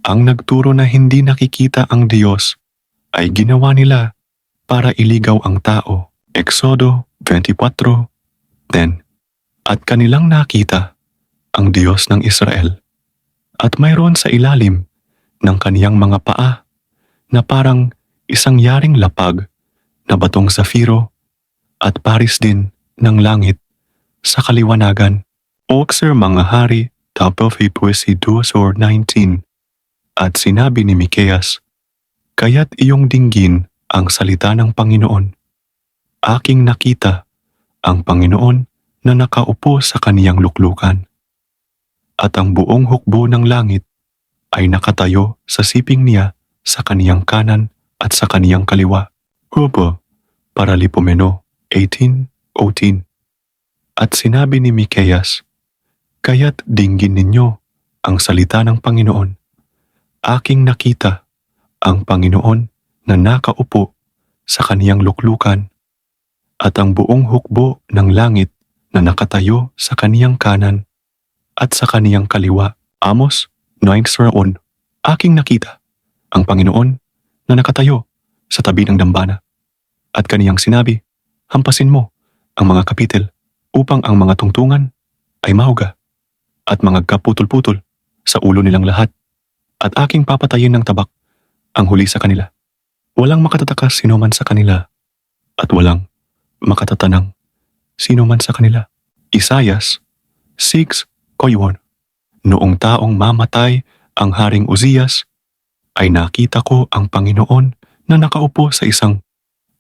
Ang nagturo na hindi nakikita ang Diyos ay ginawa nila para iligaw ang tao. Exodo 24:10. At kanilang nakita ang Diyos ng Israel at mayroon sa ilalim ng kaniyang mga paa na parang isang yaring lapag na batong safiro at paris din ng langit sa kaliwanagan. Oxer mga hari, top of Poesy 2:19. At sinabi ni Mikeas, kaya't iyong dinggin ang salita ng Panginoon. Aking nakita ang Panginoon na nakaupo sa kaniyang luklukan. At ang buong hukbo ng langit ay nakatayo sa siping niya sa kaniyang kanan at sa kaniyang kaliwa. Hubo, Paralipomeno 18:0. At sinabi ni Mikeas, kaya't dinggin ninyo ang salita ng Panginoon. Aking nakita ang Panginoon na nakaupo sa kaniyang luklukan at ang buong hukbo ng langit na nakatayo sa kaniyang kanan at sa kaniyang kaliwa. Amos 9:1. Aking nakita ang Panginoon na nakatayo sa tabi ng dambana at kaniyang sinabi, hampasin mo ang mga kapitel upang ang mga tungtungan ay mahuga at mga kaputol-putol sa ulo nilang lahat at aking papatayin ng tabak ang huli sa kanila. Walang makatatakas sino man sa kanila at walang makatatanang sino man sa kanila. Isaias 6:1. Noong taong mamatay ang Haring Uzzias, ay nakita ko ang Panginoon na nakaupo sa isang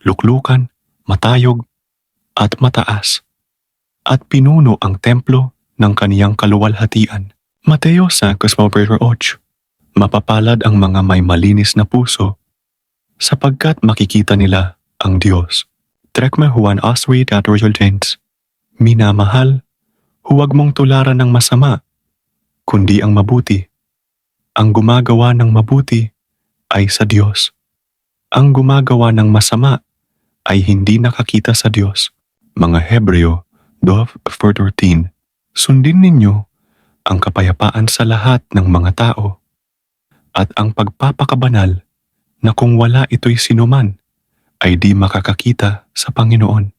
luklukan, matayog at mataas, at pinuno ang templo ng kaniyang kaluwalhatian. Mateo 5:8. Mapapalad ang mga may malinis na puso, sapagkat makikita nila ang Diyos. Trekme Juan Asri Tatorjoltens. Minamahal, huwag mong tularan ng masama, kundi ang mabuti. Ang gumagawa ng mabuti ay sa Diyos. Ang gumagawa ng masama ay hindi nakakita sa Diyos. Mga Hebreo 12:14. Sundin ninyo ang kapayapaan sa lahat ng mga tao at ang pagpapakabanal na kung wala ito'y sinuman ay di makakakita sa Panginoon.